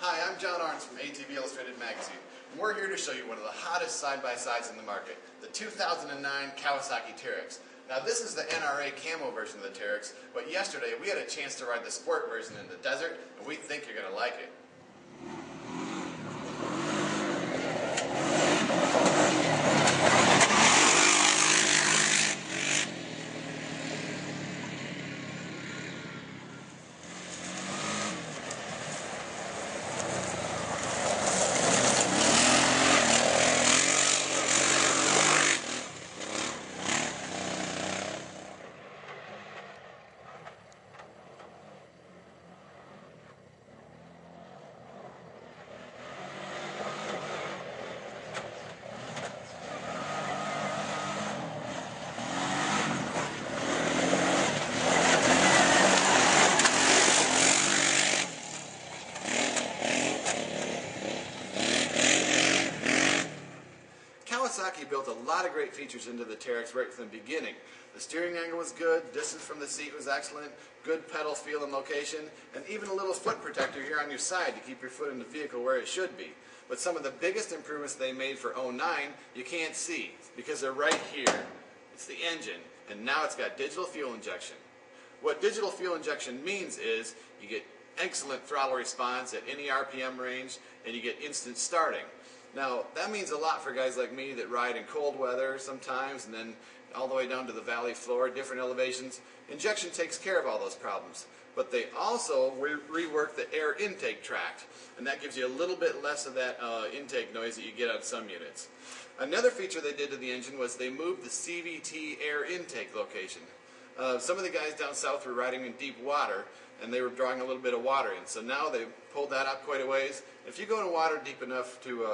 Hi, I'm John Arns from ATV Illustrated Magazine, and we're here to show you one of the hottest side-by-sides in the market, the 2009 Kawasaki Teryx. Now this is the NRA camo version of the Teryx, but yesterday we had a chance to ride the sport version in the desert, and we think you're going to like it. Kawasaki built a lot of great features into the Teryx right from the beginning. The steering angle was good, distance from the seat was excellent, good pedal feel and location, and even a little foot protector here on your side to keep your foot in the vehicle where it should be. But some of the biggest improvements they made for '09 you can't see because they're right here. It's the engine, and now it's got digital fuel injection. What digital fuel injection means is you get excellent throttle response at any RPM range, and you get instant starting. Now, that means a lot for guys like me that ride in cold weather sometimes, and then all the way down to the valley floor, different elevations. Injection takes care of all those problems. But they also rework the air intake tract, and that gives you a little bit less of that intake noise that you get on some units. Another feature they did to the engine was they moved the CVT air intake location. Some of the guys down south were riding in deep water, and they were drawing a little bit of water in. So now they've pulled that up quite a ways. If you go in water deep enough to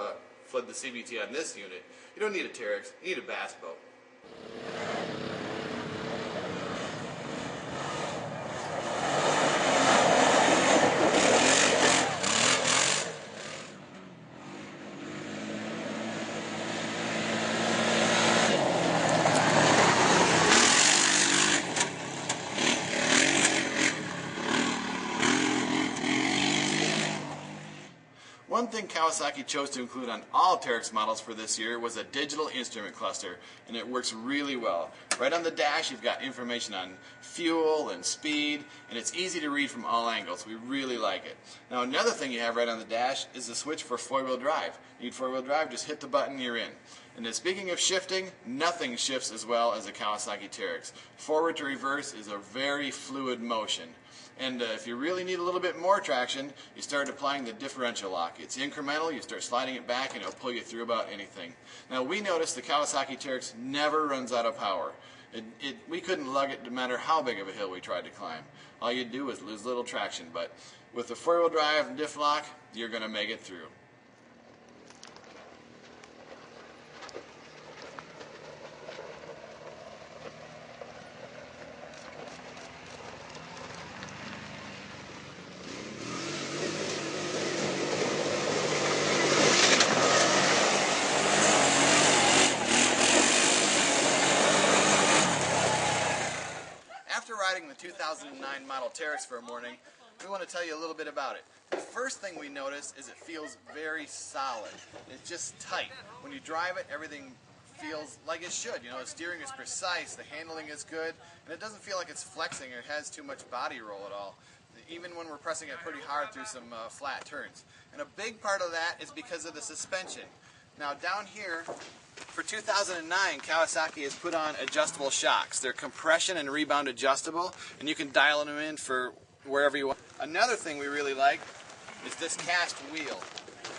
flood the CVT on this unit, you don't need a Teryx, you need a bass boat. One thing Kawasaki chose to include on all Teryx models for this year was a digital instrument cluster, and it works really well. Right on the dash you've got information on fuel and speed, and it's easy to read from all angles. We really like it. Now another thing you have right on the dash is the switch for four-wheel drive. You need four-wheel drive, just hit the button, you're in. And then speaking of shifting, nothing shifts as well as a Kawasaki Teryx. Forward to reverse is a very fluid motion. And if you really need a little bit more traction, you start applying the differential lock. It's incremental, you start sliding it back and it'll pull you through about anything. Now we noticed the Kawasaki Teryx never runs out of power. We couldn't lug it no matter how big of a hill we tried to climb. All you'd do is lose a little traction, but with the four-wheel drive and diff lock, you're going to make it through. Riding the 2009 model Teryx for a morning, we want to tell you a little bit about it. The first thing we notice is it feels very solid. It's just tight. When you drive it, everything feels like it should. You know, the steering is precise, the handling is good, and it doesn't feel like it's flexing or has too much body roll at all, even when we're pressing it pretty hard through some flat turns. And a big part of that is because of the suspension. Now down here, for 2009, Kawasaki has put on adjustable shocks. They're compression and rebound adjustable, and you can dial them in for wherever you want. Another thing we really like is this cast wheel.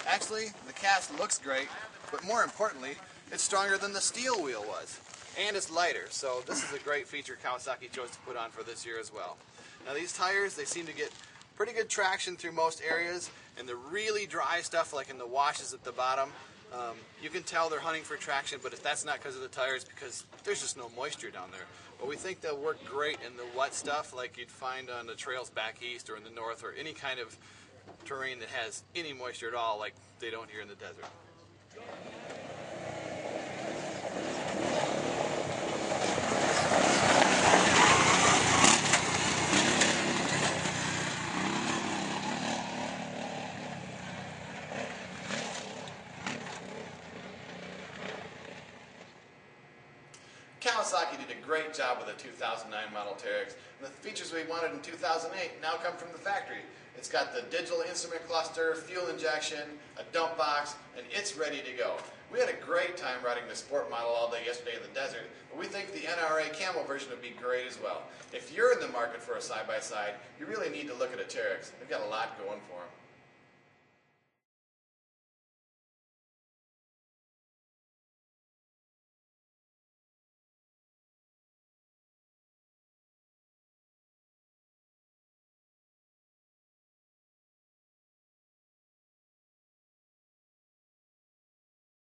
Actually, the cast looks great, but more importantly, it's stronger than the steel wheel was. And it's lighter, so this is a great feature Kawasaki chose to put on for this year as well. Now these tires, they seem to get pretty good traction through most areas, and the really dry stuff like in the washes at the bottom, you can tell they're hunting for traction, but if that's not because of the tires, because there's just no moisture down there. But we think they'll work great in the wet stuff like you'd find on the trails back east or in the north, or any kind of terrain that has any moisture at all like they don't here in the desert. Kawasaki did a great job with the 2009 model Teryx. And the features we wanted in 2008 now come from the factory. It's got the digital instrument cluster, fuel injection, a dump box, and it's ready to go. We had a great time riding the sport model all day yesterday in the desert, but we think the NRA Camel version would be great as well. If you're in the market for a side-by-side, you really need to look at a Teryx. They've got a lot going for them.